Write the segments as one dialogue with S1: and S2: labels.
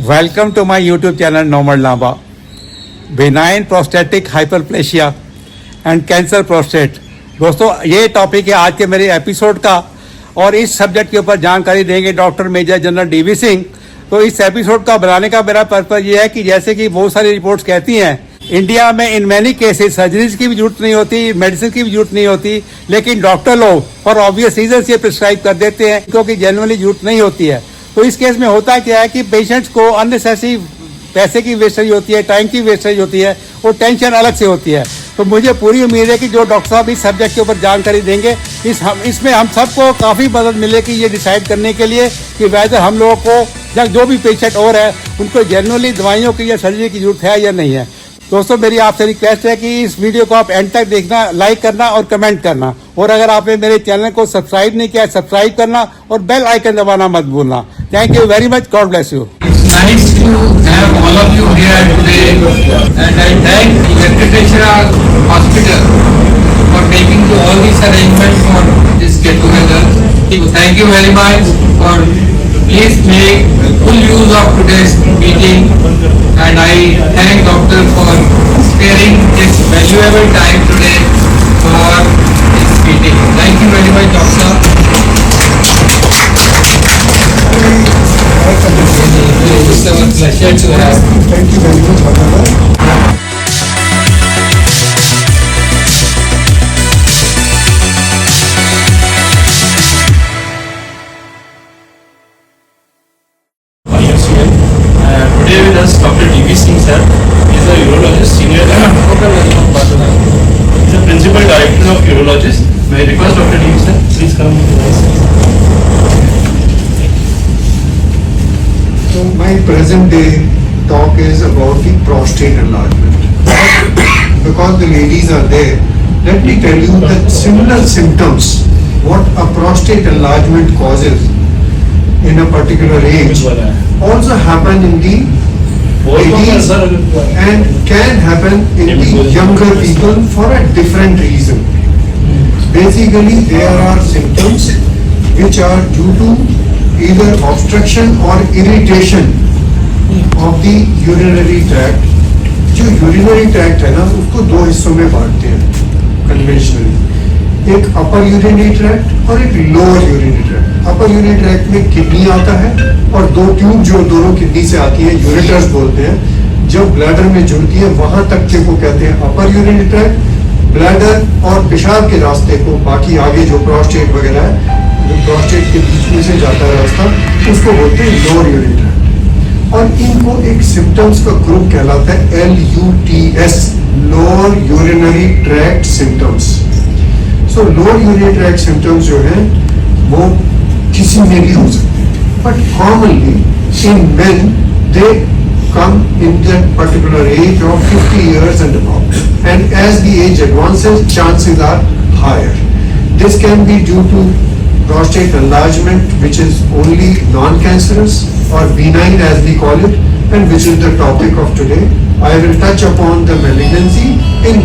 S1: Welcome to my YouTube channel Normal Lamba. Benign prostatic hyperplasia and cancer prostate. दोस्तों ये topic है आज के मेरे एपिसोड का और इस सब्जेक्ट के ऊपर जानकारी देंगे doctor major general DV Singh. तो इस एपिसोड का बनाने का मेरा पर्पज ये है कि जैसे कि बहुत सारी रिपोर्ट्स कहती हैं इंडिया में इन मैनी केसेस सर्जरीज की भी जरूरत नहीं होती, मेडिसिन की भी जरूरत नहीं होती, लेकिन डॉक्टर लोग फॉर ऑब्वियस रीजन ये प्रिस्क्राइब कर देते हैं क्योंकि जेन्युइनली जरूरत नहीं होती है। तो इस केस में होता क्या है कि पेशेंट्स को अननेसेसरी पैसे की वेस्टेज होती है, टाइम की वेस्टेज होती है और टेंशन अलग से होती है। तो मुझे पूरी उम्मीद है कि जो डॉक्टर साहब इस सब्जेक्ट के ऊपर जानकारी देंगे इसमें हम सबको काफ़ी मदद मिलेगी ये डिसाइड करने के लिए कि वैसे हम लोगों को या जो भी पेशेंट और है उनको जेन्युइनली दवाइयों की या सर्जरी की जरूरत है या नहीं है। दोस्तों मेरी आपसे रिक्वेस्ट है कि इस वीडियो को आप एंड तक देखना, लाइक करना और कमेंट करना, और अगर आपने मेरे चैनल को सब्सक्राइब नहीं किया सब्सक्राइब करना और बेल आइकन दबाना मत भूलना। Thank you very much, God bless you.
S2: Nice to have all of you here today, and I thank Venkateshwara Hospital for making all these arrangements for this get together. Thank you very much for please make full use of today's meeting, and I thank doctor for sparing his valuable time today for this meeting. Thank you very much, doctor. It's our pleasure to have.
S3: Thank you very much, Baba.
S4: Today with us Dr. D.V. Singh sir. He is a urologist, senior he is a principal director of urologist. May I request Dr. D.V. sir, please come.
S3: So my present day talk is about the prostate enlargement. Because the ladies are there, let me tell you that similar symptoms what a prostate enlargement causes in a particular age also happen in the ladies and can happen in the younger people for a different reason. Basically there are symptoms which are due to either obstruction or irritation of the urinary tract. जो urinary tract है ना उसको दो हिस्सों में बांटते हैं conventionally, एक upper urinary tract और एक lower urinary tract. upper urinary tract में किडनी आता है और दो ट्यूब जो दोनों किडनी से आती है यूरेटर्स बोलते हैं, जब ब्लैडर में जुड़ती है वहां तक के को कहते हैं upper urinary tract. ब्लैडर और पेशाब के रास्ते को बाकी आगे जो प्रोस्टेट वगैरह है प्रोस्टेट के बीच में से जाता है रास्ता उसको बोलते हैं लोअर यूरिनरी ट्रैक्ट, और इनको एक सिम्टम्स का ग्रुप कहलाता है LUTS, lower urinary tract symptoms. सो लोअर यूरिनरी ट्रैक्ट सिम्टम्स जो है वो किसी में भी हो सकते हैं, but commonly in main they come in that particular age of 50 years and above, and as the age advances chances are higher. This can be due to prostate enlargement which is only non-cancerous or benign as we call it, and which is the topic of today. I will touch upon the malignancy in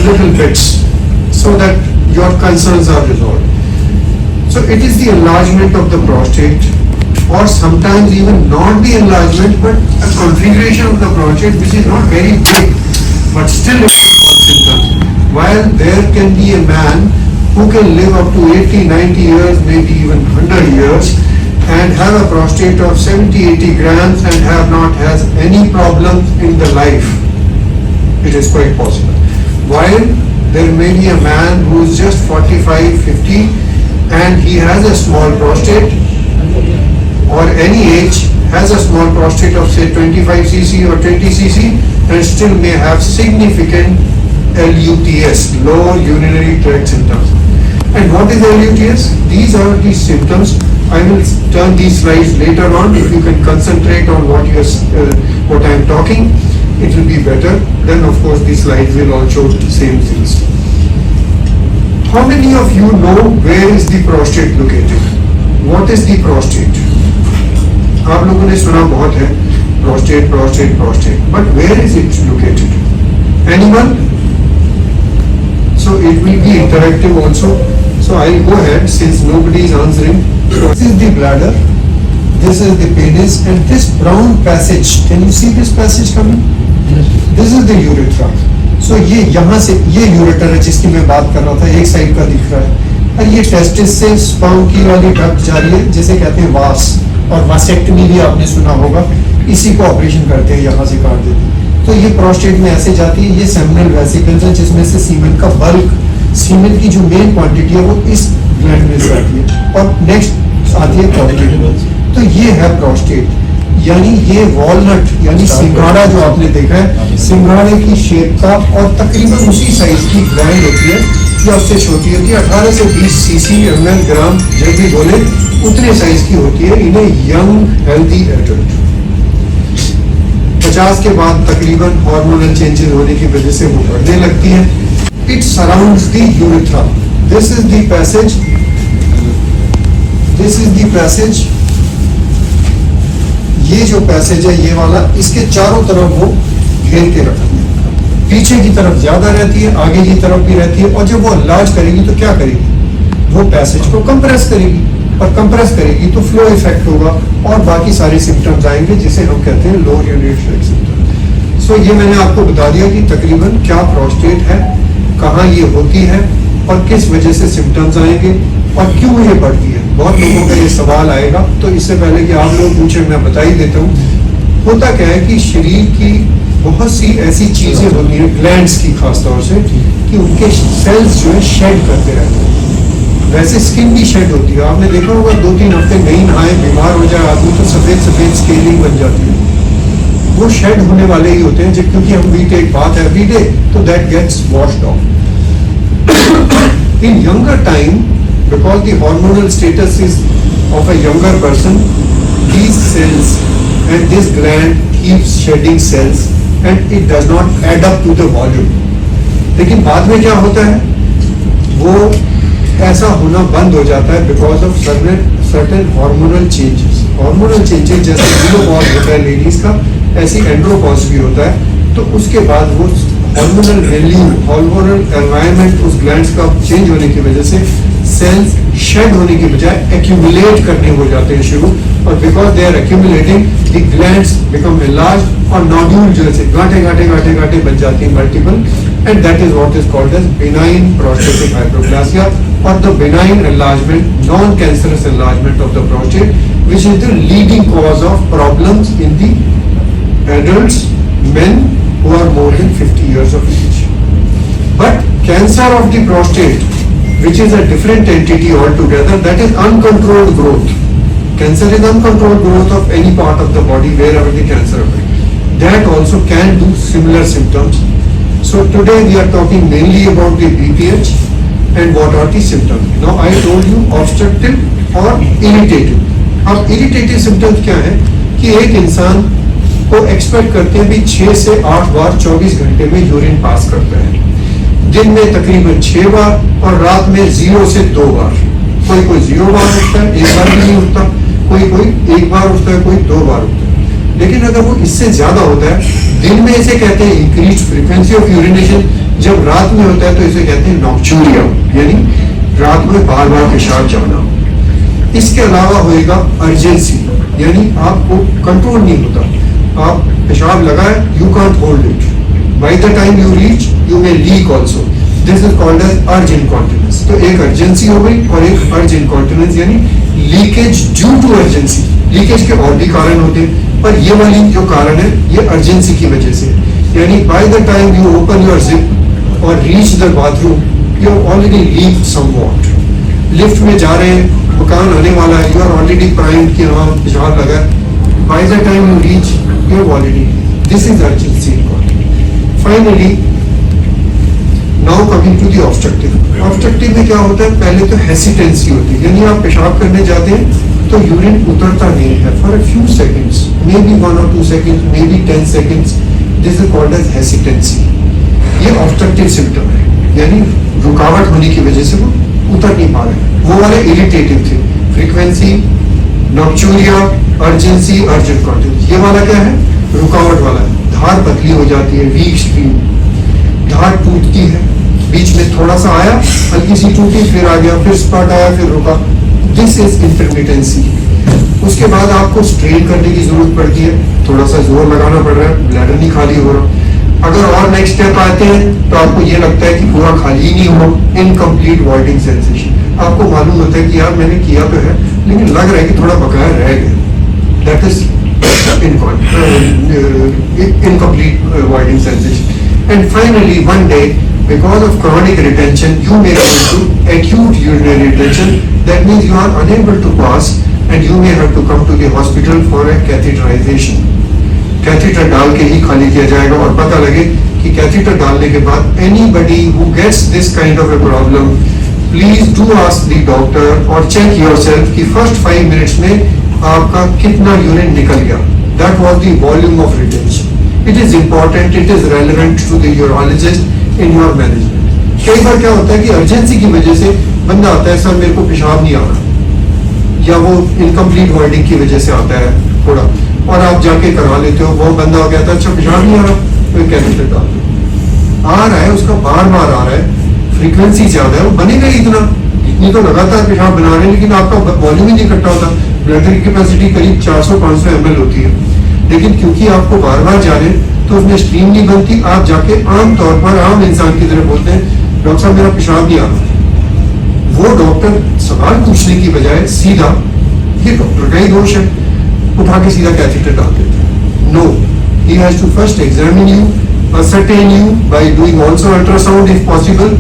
S3: little bits so that your concerns are resolved. So it is the enlargement of the prostate, or sometimes even not the enlargement but a configuration of the prostate which is not very big but still it can cause symptoms. While there can be a man who can live up to 80, 90 years, maybe even 100 years and have a prostate of 70, 80 grams and have not has any problems in the life. It is quite possible. While there may be a man who is just 45, 50 and he has a small prostate, or any age has a small prostate of say 25 cc or 20 cc and still may have significant LUTS, lower urinary tract symptoms. And what is LUTS? These are the symptoms. I will turn these slides later on. If you can concentrate on what I am talking, it will be better. Then of course the slides will all show the same things. How many of you know where is the prostate located? What is the prostate? आप लोगों ने सुना बहुत है prostate, prostate, prostate, but where is it located? Anyone? So it will be interactive also. So I will go ahead since nobody is answering. This is the bladder. this is the penis, and this brown passage, can you see this passage coming? This is the urethra. So ये यहाँ से ये ureter है जिसकी मैं बात कर रहा था, एक साइड का दिख रहा है, और ये टेस्टिस से स्पर्म की वाली डक्ट जा रही है जिसे कहते हैं वास, और वासेक्टमी भी आपने सुना होगा, इसी को ऑपरेशन करते हैं, यहाँ से काट देते हैं। तो ये प्रोस्टेट में ऐसे जाती है, ये सेमिनल वेसिकल्स है जिसमें से सीमेन का बल्क, सीमेन की जो मेन क्वांटिटी है वो इस ग्लैंड में से आती है, और नेक्स्ट आती है प्रोस्टेट। तो ये है प्रोस्टेट, यानी ये वॉलनट यानी सिंघाड़ा जो आपने देखा है, सिंघाड़े की शेप का और तकरीबन उसी साइज की ग्लैंड होती है, ये उससे छोटी होती है, 18 से 20 सीसी ml ग्राम जब भी बोले उतने साइज की होती है इन यंग हेल्दी एडल्ट। 50 के बाद तकरीबन हार्मोनल चेंजेस होने की वजह से वो बढ़ने लगती है। It surrounds the urethra, this is the passage, this is the passage, ये जो पैसेज है ये वाला, इसके चारों तरफ वो घेर के रखती है, पीछे की तरफ ज्यादा रहती है, आगे की तरफ भी रहती है, और जब वो इलाज करेगी तो क्या करेगी, वो पैसेज को कंप्रेस करेगी, और कंप्रेस करेगी तो फ्लो इफेक्ट होगा और बाकी सारे सिम्टम्स आएंगे जिसे हम कहते हैं लोअर यूरिनरी सिम्टम। सो ये मैंने आपको बता दिया कि तकरीबन क्या प्रोस्टेट है, कहाँ ये होती है और किस वजह से सिम्टम्स आएंगे और क्यों ये बढ़ती है। बहुत लोगों का ये सवाल आएगा, तो इससे पहले कि आप लोग पूछे मैं बता ही देता हूँ। होता क्या है कि शरीर की बहुत सी ऐसी चीजें होती हैं, ग्लैंड्स की खासतौर से, कि उनके सेल्स जो है शेड करते रहते हैं। वैसे स्किन भी शेड होती है, आपने देखा होगा 2-3 हफ्ते नहीं नहाए बीमार हो जाए आदमी तो सफेद सफेद स्केलिंग बन जाती है, वो शेड होने वाले ही होते हैं, क्योंकि हम we take bath every day तो that gets washed off. In younger time, because the hormonal status is of a younger person, these cells and this gland keeps shedding cells and it does not add up to the volume. लेकिन बाद में क्या होता है, वो ऐसा होना बंद हो जाता है because of certain hormonal changes. Hormonal changes जैसे menopause होता है लेडीज का, ऐसी एंड्रोपॉज भी होता है, तो उसके बाद वो हार्मोनल वैल्यू, हार्मोनल एनवायरनमेंट उस ग्लैंड्स का चेंज होने की वजह से सेल्स शेड होने की बजाय एक्यूमुलेट करने हो जाते हैं शुरू, और because they are accumulating the glands become enlarged और नोड्यूल जो है गांठे गांठे गांठे गांठे बन जाती हैं multiple, and that is what is called as benign prostatic hyperplasia और the benign enlargement, non cancerous enlargement of the prostate, which is the leading cause of problems in the adults men who are more than 50 years of age. But cancer of the prostate, which is a different entity altogether, that is uncontrolled growth. Cancer is uncontrolled growth of any part of the body wherever the cancer occurs. That also can do similar symptoms. So today we are talking mainly about the BPH and what are the symptoms. Now I told you obstructive or irritative. अब irritative symptoms क्या है कि एक इंसान को expect करते हैं भी 6 से 8 बार 24 घंटे में यूरिन पास करता है, दिन में तकरीबन 6 बार और रात में 0 से 2 बार। कोई 0 बार उठता है, 1 बार भी नहीं उठता, कोई 1 बार उठता है, कोई 2 बार उठता है। लेकिन अगर वो इससे ज्यादा होता है, दिन में इसे कहते हैं इंक्रीज फ्रीक्वेंसी ऑफ यूरिनेशन, जब रात में होता है तो इसे कहते हैं नॉक्चूरिया, यानी रात में बार बार पेशाब जाना। इसके अलावा होएगा अर्जेंसी, यानी आपको कंट्रोल नहीं होता, आप पेशाब लगाए, you can't hold it, by the time you reach you may leak also, this is called as urge incontinence. तो एक अर्जेंसी हो गई और एक अर्ज इनकॉन्टिनेंस यानी leakage due to urgency. Leakage के और भी कारण होते हैं, पर ये वाली जो कारण है ये अर्जेंसी की वजह से, यानी by the time you open your zip और reach the bathroom you already leak somewhat. Lift में जा रहे हैं, मकान आने वाला है, यू आर ऑलरेडी प्राइम्ड कि हाँ पेशाब लगा है, bye the time you reach you have already, this is urgency incontinence. Finally, now coming to the obstructive. Obstructive में क्या होता है, पहले तो hesitancy होती है, यानी आप पेशाब करने जाते हैं तो यूरिन उतरता नहीं है for a few seconds, maybe 1 or 2 seconds, maybe 10 seconds. This is called as hesitancy. ये obstructive symptom है, यानी रुकावट होने की वजह से वो उतर नहीं पा रहे। वो वाले irritative थे, frequency, नॉक्चूरिया, अर्जेंसी, अर्ज इनकॉन्टिनेंस। ये वाला क्या है, रुकावट वाला है, धार पतली हो जाती है, वीक स्ट्रीम, धार टूटती है, बीच में थोड़ा सा आया, हल्की सी टूटी, फिर आ गया, फिर स्पॉट आया, फिर रुका, दिस इज इंटरमिटेंसी। उसके बाद आपको स्ट्रेन करने की जरूरत पड़ती है, थोड़ा सा जोर लगाना पड़ रहा है, ब्लैडर नहीं खाली हो रहा। अगर और नेक्स्ट स्टेप आते हैं तो आपको ये लगता है कि पूरा खाली ही नहीं हुआ, इनकम्प्लीट वॉइडिंग सेंसेशन। आपको मालूम होता है कि यार मैंने किया तो है लेकिन लग रहा है कि थोड़ा बकाया रह गया। That is incomplete voiding sensation. And finally, one day, because of chronic retention, you may go into acute urinary retention. That means you are unable to pass, and you may have to come to the hospital for a catheterization. Catheter डाल के ही खाली किया जाएगा और पता लगे कि catheter डालने के बाद anybody who gets this kind of a problem, please do ask the doctor or check yourself कि first 5 minutes में आपका कितना यूरिन निकल गया। That was the volume of retention. It is important, it is relevant to the urologist in your management. कई बार क्या होता है कि अर्जेंसी की वजह से बंदा आता है, सर मेरे को पेशाब नहीं आ रहा, या वो इनकम्प्लीट वॉइडिंग की वजह से आता है थोड़ा, और आप जाके करा लेते हो, वो बंदा हो गया था अच्छा पेशाब नहीं आ रहा, तो कैथेटर डाल दो। आ रहा है उसका बार बार आ रहा है, फ्रीक्वेंसी ज्यादा है, वो बनेगा ही इतना, इतनी तो लगातार पेशाब बना रहे हैं लेकिन आपका वॉल्यूम ही नहीं इकट्ठा होता। ब्लैडर की कैपेसिटी करीब 400-500 ml होती है, लेकिन क्योंकि आपको बार बार जा रहे हैं तो उसमें स्ट्रीम नहीं बनती। आप जाके आम तौर पर आम इंसान की तरह बोलते हैं डॉक्टर साहब मेरा पेशाब नहीं आ रहा। वो डॉक्टर सवाल पूछने की बजाय सीधा ये डॉक्टर का ही दोष है, उठा के सीधा कैथेटर डाल देते हैं। No, he has to first examine you, ascertain you by doing also ultrasound if possible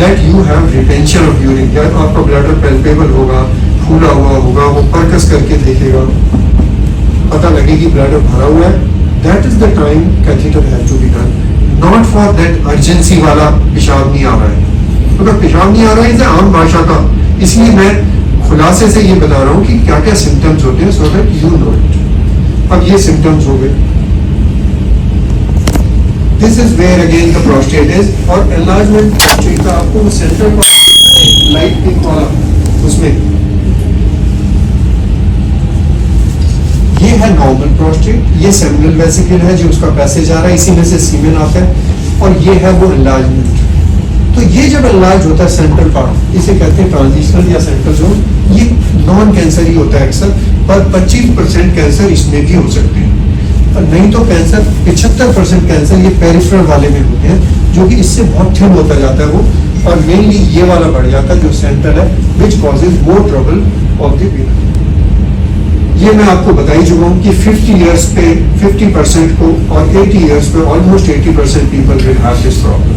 S3: that you have retention of urine। क्या आपका ब्लैडर पैल्पेबल होगा, फूला हुआ होगा, वो परकस करके देखेगा, पता लगे कि ब्लैडर भरा हुआ है। That is the time catheter has to be done, not for that urgency वाला पेशाब नहीं आ रहा है। अगर पेशाब नहीं आ रहा है इसे आम भाषा का, इसलिए मैं खुलासे से ये बता रहा हूँ कि क्या क्या सिम्टम्स होते हैं, so that you know it। अब ये सिम्टम्स हो गए, this is where again the prostate is, और एनलार्जमेंट प्रोस्टेट का आपको वो सेंटर पर लाइट पिंक वाला, उसमें ये है नॉर्मल प्रोस्टेट, ये सेमिनल वेसिकल है जो उसका पैसेज आ रहा है, इसी में से सीमेन आता है, और ये है वो एनलार्जमेंट। तो ये जब एनलार्ज होता है सेंट्रल पार्ट, इसे कहते हैं ट्रांजिशनल या सेंट्रल जोन, ये नॉन कैंसर ही होता है अक्सर, पर 25% कैंसर इसमें भी हो सकते हैं, और नहीं तो कैंसर 75% कैंसर ये पेरिफेरल वाले में होते हैं, जो कि इससे बहुत थिन होता जाता है वो, और मेनली ये वाला बढ़ जाता है जो सेंट्रल है, which causes more trouble of the pain. ये मैं आपको बता ही चुका हूँ कि 50 इयर्स पे 50% को और 80 इयर्स पे almost 80% people will have this problem.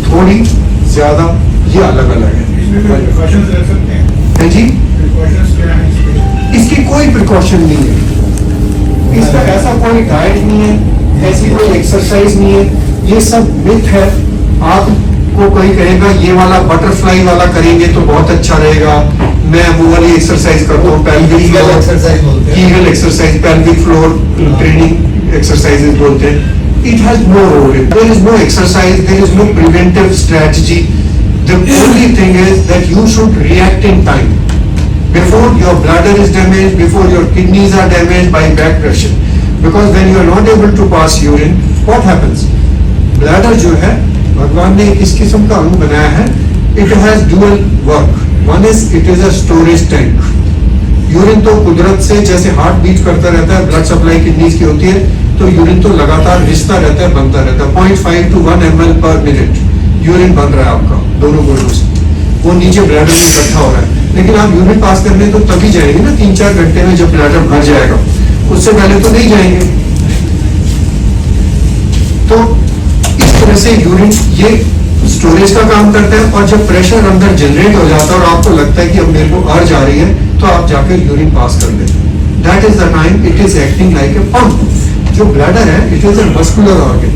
S3: थोड़ी ज्यादा ये अलग अलग है जी, इसकी कोई प्रिकॉशन नहीं है, इसका ऐसा कोई डाइट नहीं है, ऐसी कोई एक्सरसाइज नहीं है, ये सब मिथ है। आपको कोई कहेगा ये वाला बटरफ्लाई वाला करेंगे तो बहुत अच्छा रहेगा, मैं वो वाली एक्सरसाइज करता हूँ, पेल्विक फ्लोर एक्सरसाइज बोलते हैं, Kegel exercise, pelvic floor training exercises बोलते हैं। It has no role. There is no exercise, there is no preventive strategy. The only thing is that you should react in time. Before your bladder is damaged, before your kidneys are damaged by back pressure. Because when you are not able to pass urine, what happens? Bladder जो है, भगवान ने इस किस्म का अंग बनाया है, it has dual work. One is it is a storage tank. Urine तो कुदरत से जैसे हार्ट बीट करता रहता है, ब्लड सप्लाई किडनीज की होती है, तो यूरिन तो लगातार रिश्ता रहता है, बनता रहता है। 0.5 to 1 ml per minute urine बन रहा है आपका दोनों गोलों से, वो नीचे ब्लैडर में इकट्ठा हो रहा है। लेकिन आप यूरिन पास करने तो तभी जाएंगे ना 3-4 घंटे में, जब ब्लैडर भर जाएगा, उससे पहले तो नहीं जाएंगे। तो इस तरह से यूरिन ये स्टोरेज का काम करता है, और जब प्रेशर अंदर जनरेट हो जाता है और आपको लगता है कि अब मेरे को अर्ज आ रही है, तो आप जाकर यूरिन पास कर लेते हैं। That is the time it is acting like a pump. जो ब्लैडर है it is a muscular organ,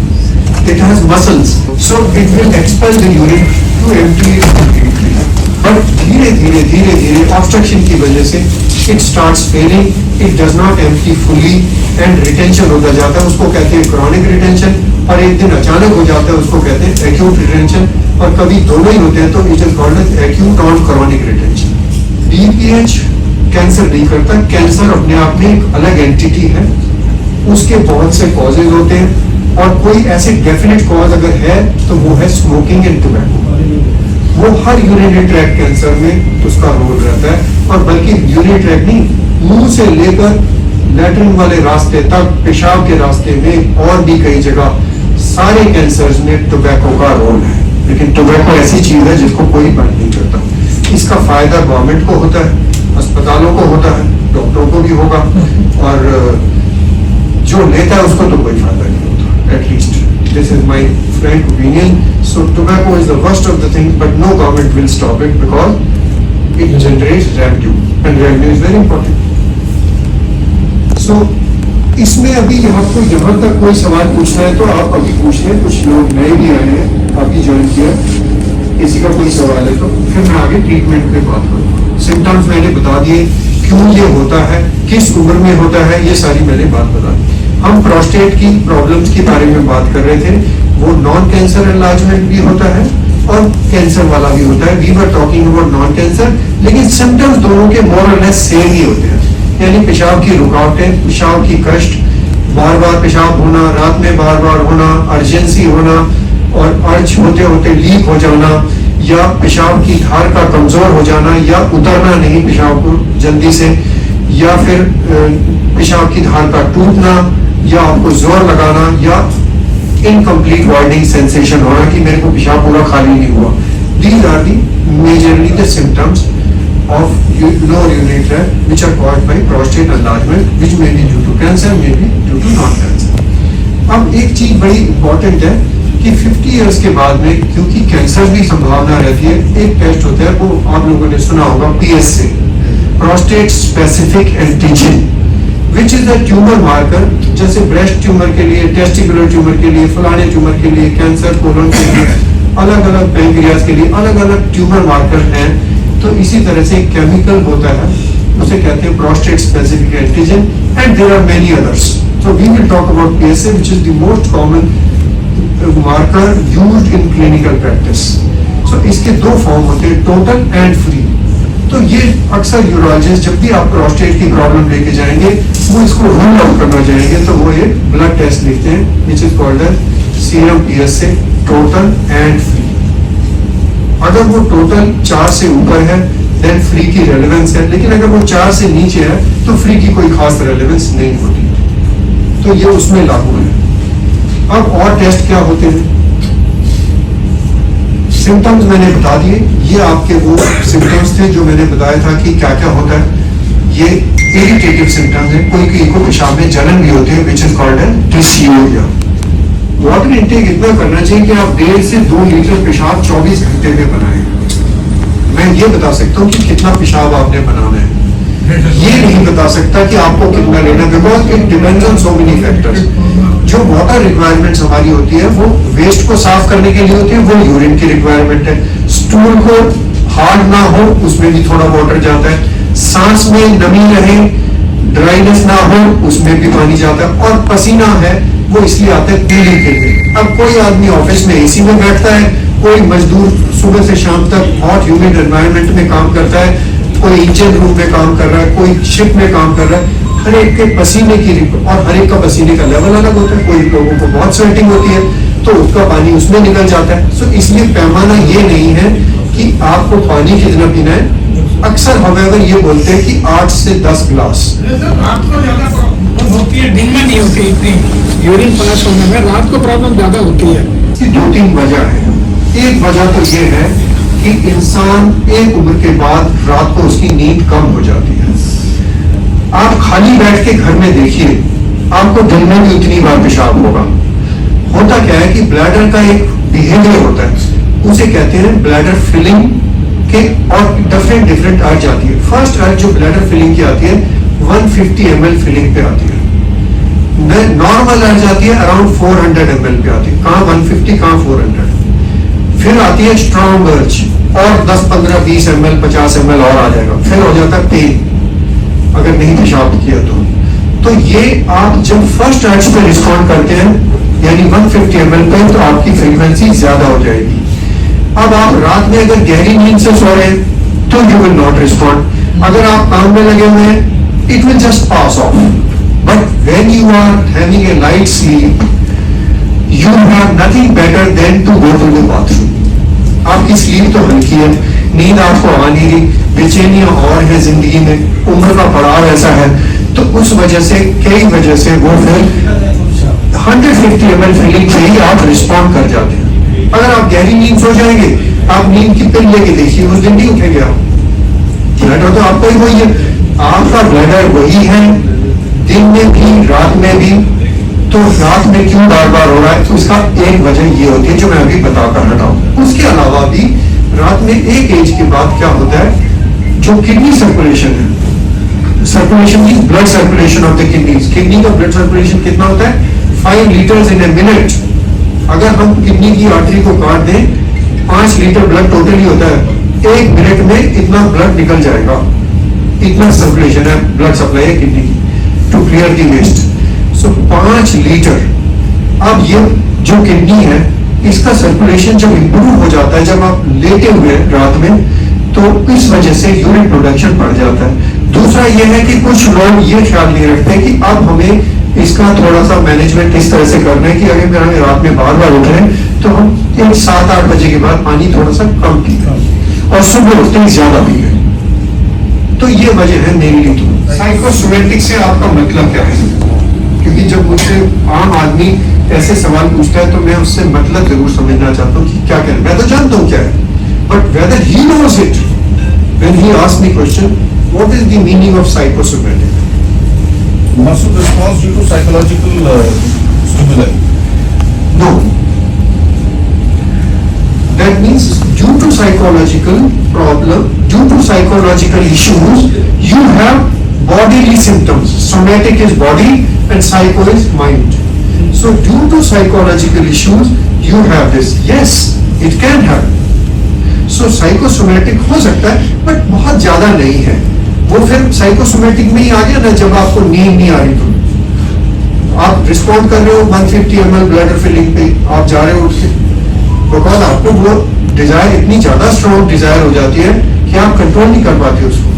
S3: it has muscles, so it will expel the urine to empty it completely. But धीरे धीरे धीरे धीरे obstruction की वजह से it starts failing, it does not empty fully and retention होता जाता है। उसको कहते हैं क्रॉनिक रिटेंशन, और एक दिन अचानक हो जाता है, उसको कहते हैं एक्यूट रिटेंशन, और कभी दोनों ही होते हैं तो it is called as acute और क्रॉनिक रिटेंशन। BPH कैंसर नहीं करता, कैंसर अपने आप में एक अलग एंटिटी है, उसके बहुत से कॉजेज होते हैं, और कोई ऐसे डेफिनेट कॉज अगर है तो वो है स्मोकिंग एंड टोबैको। वो हर यूरिनरी ट्रैक्ट कैंसर में उसका उसका रोल रहता है। और बल्कि यूरिन ट्रैक नहीं, मुंह से लेकर लैट्रिन वाले रास्ते तक, पेशाब के रास्ते में और भी कई जगह सारे कैंसर्स में टोबैको का रोल है। लेकिन टोबैको ऐसी चीज है जिसको कोई बंद नहीं करता। इसका फायदा गवर्नमेंट को होता है, अस्पतालों को होता है, डॉक्टरों को भी होगा, और जो लेता है उसको तो कोई फायदा नहीं होता। At least this is my frank opinion. So tobacco is the worst of the thing, but no government will stop it because it generates revenue and revenue is very important. So इसमें अभी आपको यहाँ तक कोई सवाल पूछना है तो आप अभी पूछ लें। कुछ लोग नए भी आए हैं, अभी ज्वाइन किया, किसी का कोई सवाल है तो फिर मैं आगे ट्रीटमेंट पे बात करूँगा। सिम्टम्स मैंने बता दिए, क्यों ये होता है, किस उम्र में होता है, ये सारी मैंने बात बता दी। हम प्रोस्टेट की प्रॉब्लम्स के बारे में बात कर रहे थे। वो नॉन कैंसर एनलार्जमेंट भी होता है और कैंसर वाला भी होता है। We were talking about non cancer, लेकिन सिम्टम्स दोनों के मोर और लेस सेम ही होते हैं। यानी पेशाब की रुकावटें, पेशाब की कष्ट, बार बार पेशाब होना, रात में बार बार होना, अर्जेंसी होना और अर्ज होते होते लीक हो जाना, या पेशाब की धार का कमजोर हो जाना या उतरना नहीं पेशाब को जल्दी से, या फिर पेशाब की धार का टूटना, या आपको जोर लगाना, या इनकम्प्लीट वॉइडिंग सेंसेशन होना कि मेरे को पेशाब पूरा खाली नहीं हुआ। These are the majorly the symptoms of lower urinary tract which are caused by prostate enlargement, which may be due to cancer, may be due to non-cancer. अब एक चीज बड़ी इंपॉर्टेंट है कि 50 इयर्स के बाद में, क्योंकि कैंसर की संभावना रहती है, एक टेस्ट होता है, वो आप लोगों ने सुना होगा, PSA, prostate specific antigen, which is the tumour marker. जैसे ब्रेस्ट ट्यूमर के लिए, टेस्टिकुलर ट्यूमर के लिए, फलाने ट्यूमर के लिए, कैंसर कोलन के लिए, अलग अलग पैंक्रियाज के लिए अलग अलग ट्यूमर मार्कर हैं। तो इसी तरह से एक केमिकल होता है, उसे कहते हैं prostate specific antigen, and there are many others. So we will talk about PSA, which is the most common marker used in clinical practice. So इसके दो फॉर्म होते हैं, टोटल एंड फ्री। तो ये अक्सर यूरोलॉजिस्ट जब भी आप प्रोस्टेट की प्रॉब्लम लेके जाएंगे, वो इसको रूल आउट करना चाहेंगे, तो वो एक ब्लड टेस्ट लिखते हैं, which is called serum PSA, total and free. अगर वो टोटल 4 से ऊपर है देन फ्री की रेलेवेंस है, लेकिन अगर वो 4 से नीचे है तो फ्री की कोई खास रेलेवेंस नहीं होती। तो ये उसमें लागू है। अब और टेस्ट क्या होते हैं? सिम्टम्स मैंने बता दिए, ये आपके वो सिम्टम्स थे जो मैंने बताया था कि क्या क्या होता है। ये इरिटेटिव सिम्टम्स है, कोई को पेशाब में जलन भी होती है, which is called dysuria. Water intake इतना करना चाहिए कि आप 1.5 से 2 लीटर पेशाब 24 घंटे में बनाएं। मैं ये बता सकता हूँ कि कितना पेशाब आपने बनाना है, ये नहीं बता सकता कि आपको कितना लेना, because it depends on so many factors. जो वाटर रिक्वायरमेंट्स हमारी होती है वो वेस्ट को साफ करने के लिए होती है, वो यूरिन की रिक्वायरमेंट है। स्टूल को हार्ड ना हो उसमें भी थोड़ा वाटर जाता है, सांस में नमी रहे, ड्राइनेस ना हो उसमें भी पानी जाता है, और पसीना है वो इसलिए आता है पीने के लिए। अब कोई आदमी ऑफिस में AC में बैठता है, कोई मजदूर सुबह से शाम तक हॉट ह्यूमिड एनवायरनमेंट में काम करता है, कोई इंजन रूम में काम कर रहा है, कोई शिप में काम कर रहा है। हर एक के पसीने की और हर एक का पसीने का लेवल अलग होता है। कोई लोगों को बहुत स्वेटिंग होती है तो उसका पानी उसमें निकल जाता है। सो इसलिए पैमाना ये नहीं है कि आपको पानी कितना पीना है। अक्सर हमें ये बोलते हैं कि 8 से 10 गिलास।
S5: रात को ज्यादा प्रॉब्लम होती है, दिन में नहीं होती इतनी यूरिन पास होने में, रात को प्रॉब्लम ज्यादा होती है।
S3: इसकी 2-3 वजह है। एक वजह तो ये है कि इंसान एक उम्र के बाद रात को उसकी नींद कम हो जाती है। आप खाली बैठ के घर में देखिए, आपको दिन में भी उतनी बार पेशाब होगा। होता क्या है कि ब्लैडर का एक बिहेवियर होता है, उसे कहते हैं ब्लैडर फिलिंग के, और डिफरेंट अर्ज आती है। फर्स्ट अर्ज जो ब्लैडर फिलिंग की आती है 150 ml फिलिंग पे आती है। नॉर्मल अर्ज आती है अराउंड 400 ml पे आती है, कहाँ 150 कहाँ 400। फिर आती है स्ट्रॉन्ग अर्ज और 10, 15, 20 ml 50 ml और आ जाएगा। फिर हो जाता है पेन अगर नहीं पेशाब किया तो ये आप जब फर्स्ट अर्ज पे रिस्पॉन्ड करते हैं यानी 150 ml पे, तो आपकी फ्रीक्वेंसी ज्यादा हो जाएगी। अब आप रात में अगर गहरी नींद से सो रहे हैं तो यू विल नॉट रिस्पॉन्ड। अगर आप काम में लगे हुए हैं it will just pass off. But when you are having a light sleep you have nothing better than to go to the bathroom. आपकी स्लीप तो हल्की है नींद आपको आ नहीं रही, बेचैनियां और है जिंदगी में, उम्र का पड़ाव ऐसा है, तो उस वजह से कई वजह से वो फिर 150 ml फीलिंग से ही आप रिस्पॉन्ड कर जाते हैं। अगर आप गहरी नींद सो जाएंगे, आप नींद की पिल लेके देखिए, उस दिन नहीं उठेंगे आप। ब्लडर तो आपका ही वही है, आपका ब्लडर वही है दिन में भी रात में भी। तो रात में क्यों बार बार हो रहा है, तो इसका एक वजह ये होती है जो मैं अभी बताकर हटा हूं। उसके अलावा भी रात में एक एज के बाद क्या होता है, जो किडनी सर्कुलेशन है, circulation means blood circulation of the kidneys. Kidney का ब्लड सर्कुलेशन कितना होता है, 5 लीटर्स इन ए मिनट। अगर हम किडनी की आर्टरी को काट दें, 5 लीटर ब्लड टोटली होता है, 1 मिनट में इतना ब्लड निकल जाएगा, इतना सर्कुलेशन है, ब्लड सप्लाई है किडनी की to clear the waste. So 5 litre. अब ये जो किडनी है, इसका सर्कुलेशन जब इंप्रूव हो जाता है, जब आप लेटे हुए हैं रात में, तो इस वजह से यूरिन प्रोडक्शन बढ़ जाता है। दूसरा यह है कि कुछ लोग ये ख्याल नहीं रखते कि अब हमें इसका थोड़ा सा मैनेजमेंट इस तरह से करना है कि अगर हमें रात में बार बार उठ रहे हैं तो हम 7-8 बजे के बाद पानी थोड़ा सा कम पीते और सुबह उठते ही ज्यादा पी गए। तो ये वजह है मेनली। तो साइकोसोमेटिक से आपका मतलब क्या है, क्योंकि जब मुझसे आम आदमी ऐसे सवाल पूछता है तो मैं उससे मतलब जरूर समझना चाहता हूँ कि क्या कहना। मैं तो जानता हूँ क्या है, but whether he knows it when he asks me question, what is the meaning of psychosomatic?
S6: Muscle response due to psychological stimuli.
S3: No. That means due to psychological problem, due to psychological issues, you have bodily symptoms. Somatic is body and psycho is mind. So due to psychological issues, you have this. Yes, it can happen. So psychosomatic हो सकता है, but बहुत ज्यादा नहीं है। वो फिर psychosomatic में ही आ गया ना, जब आपको नींद नहीं आ रही तो आप रिस्पॉन्ड कर रहे हो 150 ml ब्लड फिलिंग पे, आप जा रहे हो उठ के, बिकॉज आपको वो डिजायर इतनी ज्यादा स्ट्रॉन्ग डिजायर हो जाती है कि आप कंट्रोल नहीं कर पाते उसको।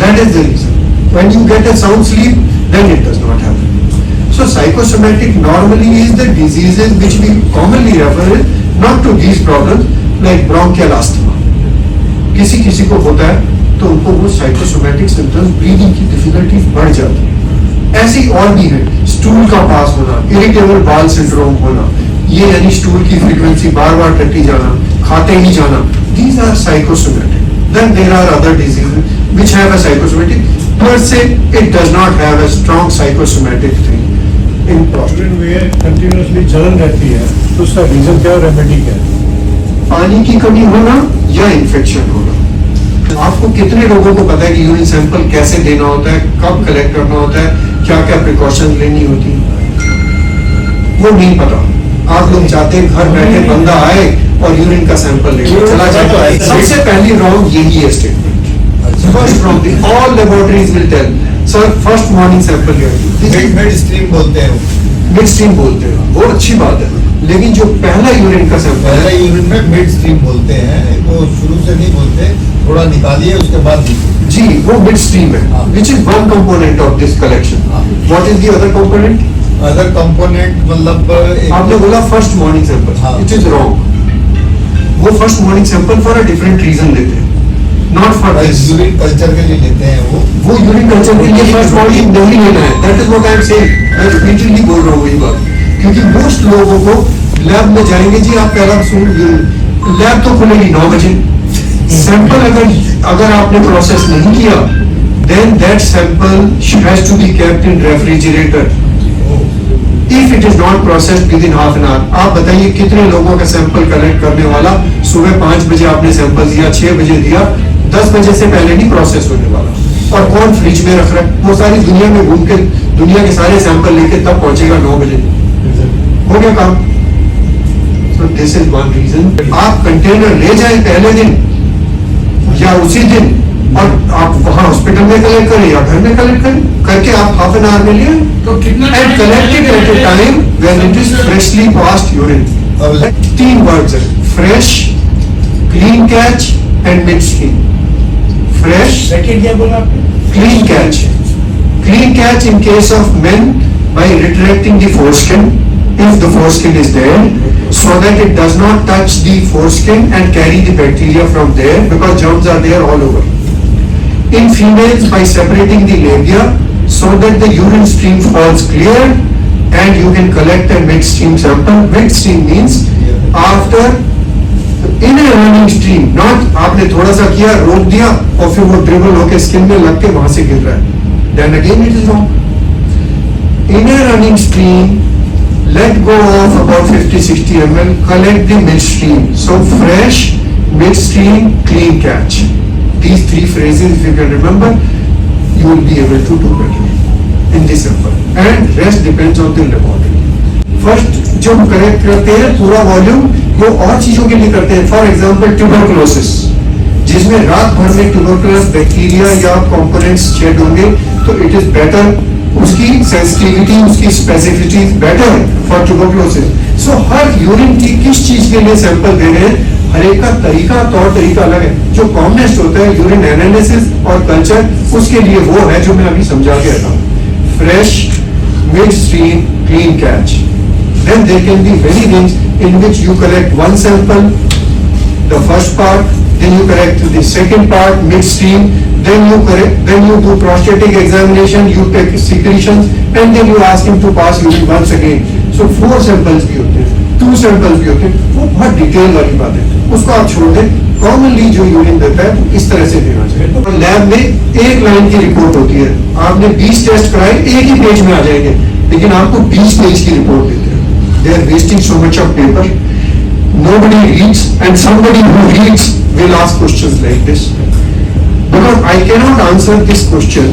S3: That is the reason. When you get a sound sleep, then it does not happen. So psychosomatic normally is the diseases which we commonly refer not to these problems like bronchial asthma. किसी किसी को होता है तो उनको वो psychosomatic symptoms, breathing की difficulties बढ़ जाती है। ऐसी और भी है, स्टूल का पास होना, इरिटेबल बाउल सिंड्रोम होना, ये यानी स्टूल की फ्रीक्वेंसी बार बार टट्टी जाना, खाते ही जाना, these are psychosomatic. Then there are other diseases which have a psychosomatic, per se it does not have a strong psychosomatic thing in
S6: urine में कंटिन्यूअसली जलन रहती है, तो उसका रीजन क्या है, रेमेडी क्या है?
S3: पानी की कमी होना या इन्फेक्शन होना। आपको कितने लोगों को पता है कि यूरिन सैंपल कैसे देना होता है, कब कलेक्ट करना होता है, क्या क्या प्रिकॉशन लेनी होती है, वो नहीं पता। आप लोग चाहते हैं घर बैठे बंदा आए और यूरिन का सैंपल ले चला जाए। सबसे पहली रॉन्ग यही है statement. First wrong, all laboratories will tell sir first morning sample
S6: mid stream बोलते हैं,
S3: मिड स्ट्रीम बोलते हैं, वो अच्छी बात है, लेकिन जो पहला यूरिन का सैंपल
S6: पहले
S3: है,
S6: यूरिन में मिड स्ट्रीम बोलते हैं, वो शुरू से नहीं बोलते, थोड़ा निकालिए उसके बाद दीजिए।
S3: जी वो मिड स्ट्रीम है, which is one component of this collection. What is the other component?
S6: Other component मतलब
S3: आपने बोला फर्स्ट मॉर्निंग सैंपल,
S6: हाँ।
S3: It is wrong. वो first morning sample for a different reason लेते हैं, not for this.
S6: Urine culture के लिए लेते हैं
S3: वो यूरिन कल्चर के लिए फर्स्ट मॉर्निंग नहीं लेना है। That is what I am saying. मैं रिपीटेडली बोल रहा हूँ वही बात, क्योंकि मोस्ट लोगों को लैब में जाएंगे जी, आप पहला सुन, लैब तो खुलेगी 9 बजे। सैंपल अगर आपने प्रोसेस नहीं किया, then that sample has to be kept in refrigerator if it is not processed within half an hour. आप बताइए कितने लोगों का सैंपल कलेक्ट करने वाला सुबह 5 बजे आपने सैंपल दिया, 6 बजे दिया, 10 बजे से पहले नहीं प्रोसेस होने वाला। और कौन फ्रिज में रख रहा है, वो सारी दुनिया में घूम के दुनिया के सारे सैंपल लेके तब पहुंचेगा 9 बजे। हो गया काम। So this is one reason। आप कंटेनर ले जाए पहले दिन या उसी दिन, और आप वहाँ हॉस्पिटल में कलेक्ट करें या घर में कलेक्ट करें, करके आप हाफ एन आवर में लिए
S5: तो कितना
S3: and collected at a time when it is freshly passed urine. 3 words है, fresh, clean catch and mid stream. Fresh,
S6: second क्या बोला आपने?
S3: clean catch. Clean catch in case of men by retracting the foreskin if the foreskin is there. so that it does not touch the foreskin and carry the bacteria from there, because germs are there all over. In females, by separating the labia so that the urine stream falls clear and you can collect a midstream sample. Midstream means after in a running stream, not आपने थोड़ा सा किया, रोक दिया और फिर वो dribble होकर स्किन में लग के वहां से गिर रहा है. Then again it is wrong. In a running stream, let go of about 50-60 ml, collect the midstream. So fresh, midstream, clean catch. These three phrases, if you can remember, you will be able to do better in this sample. And rest depends on the laboratory. First, जो हम collect करते हैं पूरा volume, वो और चीजों के लिए करते हैं. फॉर एग्जाम्पल ट्यूबरकुलोसिस, जिसमें रात भर में ट्यूबरकुलस बैक्टीरिया या कंपोनेंट्स शेड होंगे, तो इट इज बेटर, उसकी सेंसिटिविटी, उसकी specificity better for tuberculosis. So her urine की किस चीज के लिए सैंपल दे रहे हैं, हर एक का तरीका, तौर तरीका अलग है. जो कॉमनेस्ट होता है यूरिन एनालिसिस और कल्चर, उसके लिए वो है जो मैं अभी समझा के रहा हूँ. Fresh, mid stream, clean catch. Then there can be many things in which you collect one sample, the first part, then you collect the second part, midstream, then you do prostatic examination, you take secretions, and then you ask him to pass urine once again. So 4 samples भी होते हैं, 2 samples भी होते हैं. वो बहुत detail वाली बात है, उसको आप छोड़ दें. कॉमनली जो यूरिन देता है इस तरह से देना चाहिए. तो लैब में एक लाइन की रिपोर्ट होती है, आपने 20 टेस्ट कराए, एक ही पेज में आ जाएंगे, लेकिन आपको 20 पेज की रिपोर्ट देते हैं. They are wasting so much of paper. Nobody reads, and somebody who reads will ask questions like this. Because I cannot answer this question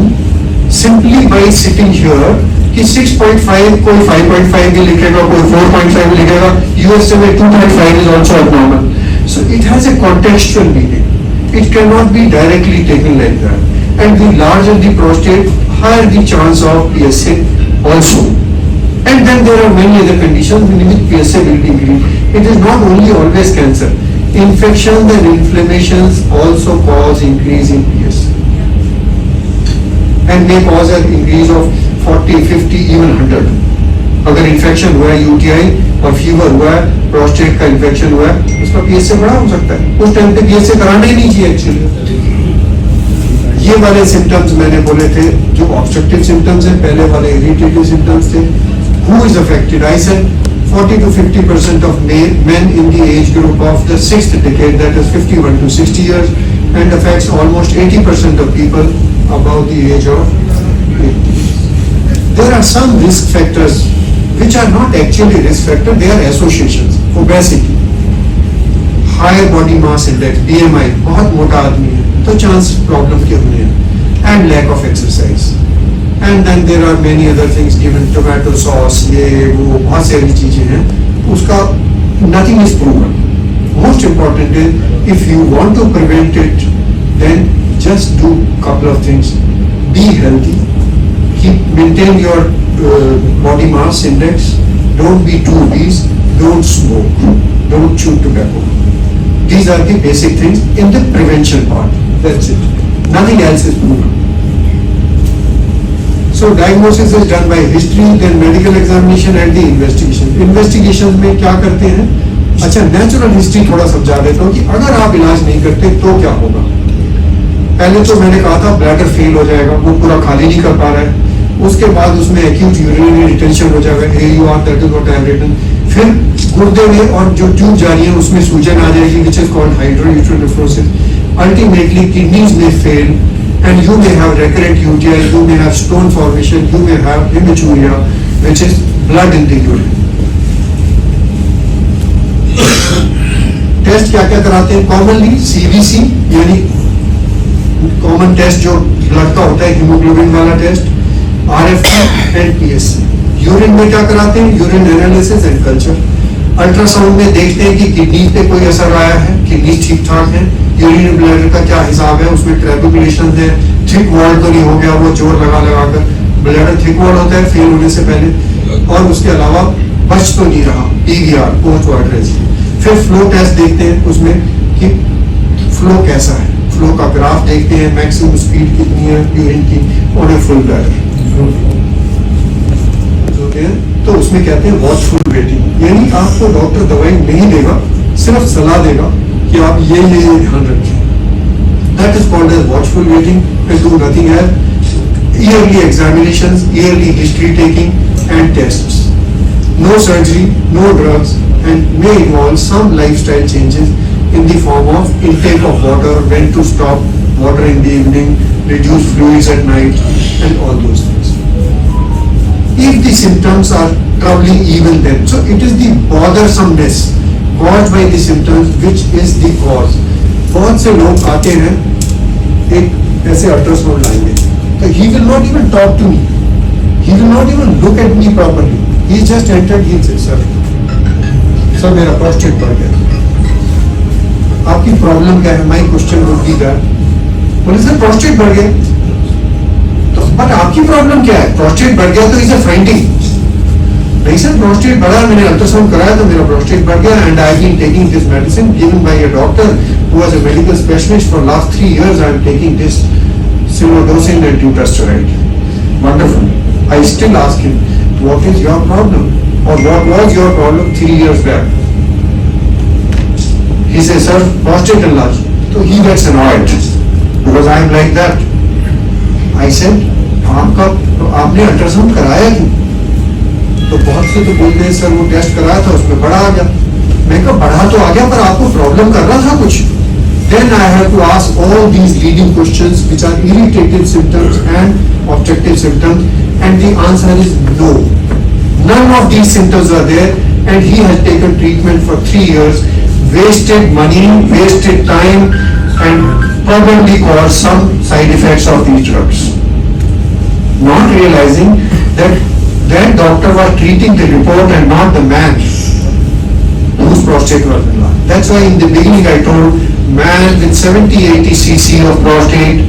S3: simply by sitting here कि 6.5 कोई 5.5 भी लिखेगा, कोई 4.5 भी लिखेगा. USA में 2.5 is also abnormal. So it has a contextual meaning. It cannot be directly taken like that. And the larger the prostate, higher the chance of PSA also. And then there are many other conditions in which PSA will be given. It is not only always cancer. Infections and inflammations also cause increase in PSA. And may cause an increase of 40, 50, even 100. अगर infection हुआ है, UTI और fever हुआ है, prostate का infection हुआ है, उसका PSA बड़ा हो सकता है. उस टाइम पे PSA कराना ही नहीं चाहिए एक्चुअली. ये वाले सिम्टम्स मैंने बोले थे जो ऑब्स्ट्रक्टिव सिम्टम्स हैं, पहले वाले इरिटेटिव सिम्टम्स थे. Who is affected? I said 40 to 50% of men in the age group of the 6th decade, that is 51 to 60 years, and affects almost 80% of people above the age of 80. There are some risk factors which are not actually risk factors, they are associations. Obesity, higher body mass index, BMI, बहुत मोटा आदमी है तो chance problem के होने हैं, and lack of exercise. And then there are many other things given, tomato sauce, ये वो बहुत सारी चीजें हैं, उसका nothing is proven. Most important is if you want to prevent it, then just do couple of things. Be healthy, maintain your body mass index, don't be too obese, don't smoke, don't chew tobacco. These are the basic things in the prevention part. That's it. Nothing else is proven. So diagnosis is done by history, then medical examination and the investigation. Investigation में क्या करते हैं? अच्छा, natural history थोड़ा समझा देता हूँ कि अगर आप इलाज नहीं करते तो क्या होगा. पहले तो मैंने कहा था ब्लैडर फेल हो जाएगा, वो पूरा खाली नहीं कर पा रहा है. उसके बाद उसमें एक्यूट यूरिनरी रिटेंशन हो जाएगा, AUR, that is what I have written. फिर गुर्दे में और जो ट्यूब जा रही है उसमें सूजन आ जाएगी, which is called hydronephrosis. Ultimately kidneys may fail. And you may have recurrent UTI, you may have stone formation, you may have hematuria, which is blood in the urine. Test क्या क्या कराते हैं? कॉमनली CBC यानी common test जो blood का होता है, haemoglobin वाला test, RFT and PSA. Urine में क्या कराते हैं? Urine analysis and culture. Ultrasound में देखते हैं कि किडनी पे कोई असर आया है, किडनी ठीक ठाक है, यूरिनरी ब्लैडर का क्या हिसाब है, उसमें ट्रैबुलेशन है, थिक वॉल तो नहीं हो गया, वो जोर लगा कर. ब्लैडर थिक वॉल होता है फेल होने से पहले, और उसके अलावा बच तो नहीं रहा, PVR, पोस्ट वाटर रेजिस्टेंस. फिर फ्लो टेस्ट देखते हैं उसमें कि फ्लो कैसा है, फ्लो का ग्राफ देखते हैं, मैक्सिमम स्पीड कितनी है यूरिन की ऑन ए फुल ब्लैडर. तो उसमें कहते हैं वॉचफुल वेटिंग, यानी आपको डॉक्टर दवाई नहीं देगा, सिर्फ सलाह देगा कि आप ये ध्यान रखें. That is called as watchful waiting and do nothing else. Yearly examinations, yearly history taking and tests. No surgery, no drugs, and may involve some lifestyle changes in the form of intake of water, when to stop water in the evening, reduce fluids at night, and all those things. If the symptoms are troubling even then, so it is the bothersomeness caused by the symptoms which is the cause. बहुत से लोग आते हैं एक ऐसे ultrasound लाएंगे, तो he will not even talk to me, he will not even look at me properly, he just entered, he said sir मेरा प्रोस्टेट बढ़ गया. आपकी प्रॉब्लम क्या है? My question would be that, बोले सर प्रोस्टेट बढ़ गया, तो बट आपकी प्रॉब्लम क्या है? प्रोस्टेट बढ़ गया तो इसे फाइंडिंग नहीं सर, प्रोस्टेट बढ़ा, मैंने अल्ट्रासाउंड कराया तो मेरा प्रोस्टेट बढ़ गया and I been taking this medicine given by a doctor who was a medical specialist for last 3 years. I am taking this silodosin and dutasteride. Wonderful. I still ask him what is your problem और what was your problem 3 years back. He says, sir, prostate enlarged. So he gets annoyed because I am like that. I said, आपने ultrasound कराया क्यों? तो बहुत से तो बोलते हैं सर वो टेस्ट कराया था उसमें बड़ा आ गया. मैं कहा बड़ा तो आ गया पर आपको प्रॉब्लम कर रहा था कुछ. Then I have to ask all these leading questions which are irritative symptoms and obstructive symptoms, and the answer is no. None of these symptoms are there, and he has taken treatment for 3 years, wasted money, wasted time, and probably caused some side effects of these drugs. Not realizing that that doctor was treating the report and not the man whose prostate was enlarged. That's why in the beginning I told, man with 70-80 cc of prostate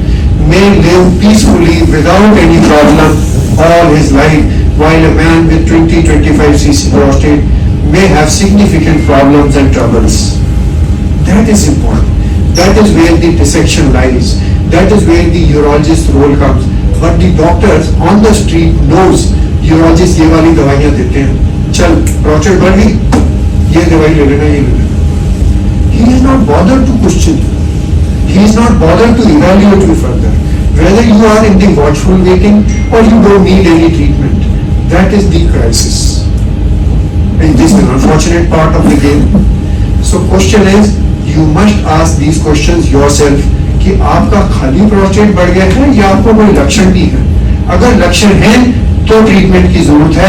S3: may live peacefully without any problem all his life, while a man with 20-25 cc prostate may have significant problems and troubles. That is important. That is where the dissection lies. That is where the urologist role comes. But the doctors on the street knows urologist ये वाली दवाइयाँ देते हैं, चल prostate बढ़ गई, ये दवाई ले लेना, ये ले लेना. He is not bothered to question. He is not bothered to evaluate you further. Whether you are in the watchful waiting or you don't need any treatment. That is the crisis. And this is an unfortunate part of the game. So question is, you must ask these questions yourself कि आपका खाली prostate बढ़ गया है या आपको कोई लक्षण भी है. अगर लक्षण है तो ट्रीटमेंट की जरूरत है,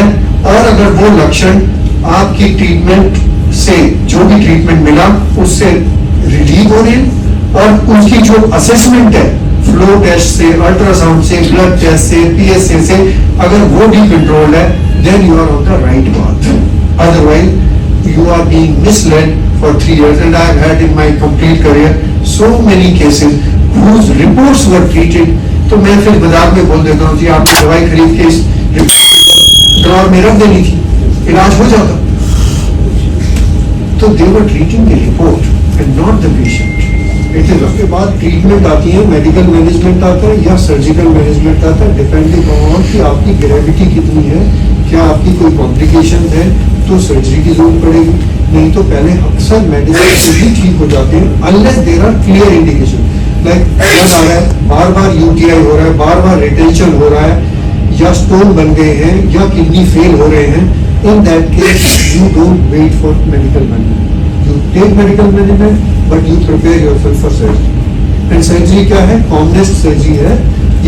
S3: और अगर वो लक्षण आपकी ट्रीटमेंट से जो भी ट्रीटमेंट मिला उससे रिलीव हो रहे हैं, और उसकी जो असेसमेंट है फ्लो टेस्ट से, अल्ट्रासाउंड से, ब्लड टेस्ट से, PSA से, अगर वो भी कंट्रोल है, then you are on the right path. Otherwise you are being misled for 3 years, and I have had in my complete career so many cases whose reports were treated. तो मैं फिर बाजार में बोल देता हूँ जी आपने दवाई खरीद के इस ड्रॉर में रख देनी थी, इलाज हो जाता. तो they were treating the report and not the patient. It is उसके बाद ट्रीटमेंट आती है, मेडिकल मैनेजमेंट आता है या सर्जिकल मैनेजमेंट आता है, डिपेंडिंग ऑन कि आपकी ग्रेविटी कितनी है, क्या आपकी कोई कॉम्प्लिकेशन है तो सर्जरी की जरूरत पड़ेगी. नहीं तो पहले अक्सर मेडिसिन से भी ठीक हो जाते हैं, unless there are clear indication like blood आ रहा है, बार बार UTI हो रहा है, बार बार रिटेंशन हो रहा है, या स्टोन बन गए हैं, या किडनी फेल हो रहे हैं. In that case you don't wait for medical management, you take medical management but you prepare yourself for surgery. And surgery क्या है? कॉमनेस्ट सर्जरी है.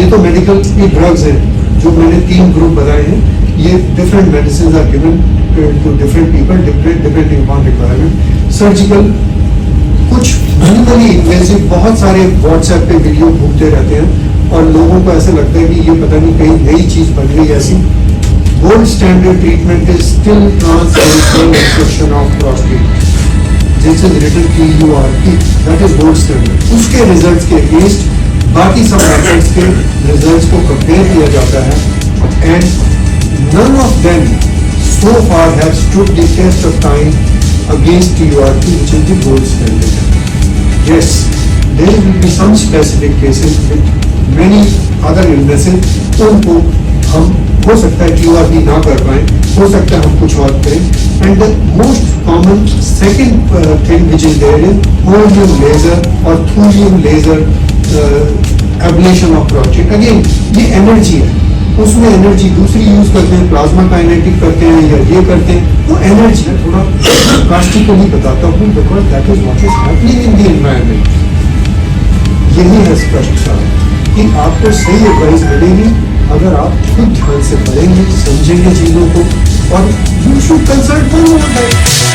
S3: ये तो मेडिकल की ड्रग्स हैं जो मैंने 3 ग्रुप बताए हैं. ये different medicine are given to different people, depending upon requirement. Surgical कुछ minimally invasive, बहुत सारे WhatsApp पे वीडियो घूमते रहते हैं और लोगों को ऐसे लगता है कि ये पता नहीं कहीं नई चीज बन गई ऐसी. Gold standard treatment is still transvaginal extraction of prostate. This is written TURP. That is gold standard. उसके results के against बाकी सब methods के results को compare किया जाता है, and none of them so far have stood the test of time against TURP, which is the gold standard. Yes, there will be some specific cases with many other illnesses, उनको हम हो सकता है QRB ना कर पाए, हो सकता है हम कुछ और करें। And the most common second thing which is there is holmium laser और thulium laser ablation of prostate. Again ये एनर्जी है, उसमें एनर्जी दूसरी यूज करते हैं, प्लाज्मा काइनेटिक करते हैं या ये करते हैं, वो एनर्जी है। थोड़ा कास्टिकली बताता हूँ because that is what is happening in the environment. यही है स्पष्ट सारा कि आपको सही एडवाइस मिलेगी अगर आप खुद ध्यान से पढ़ेंगे, समझेंगे चीजों को, और यू शुड कंसल्ट वन।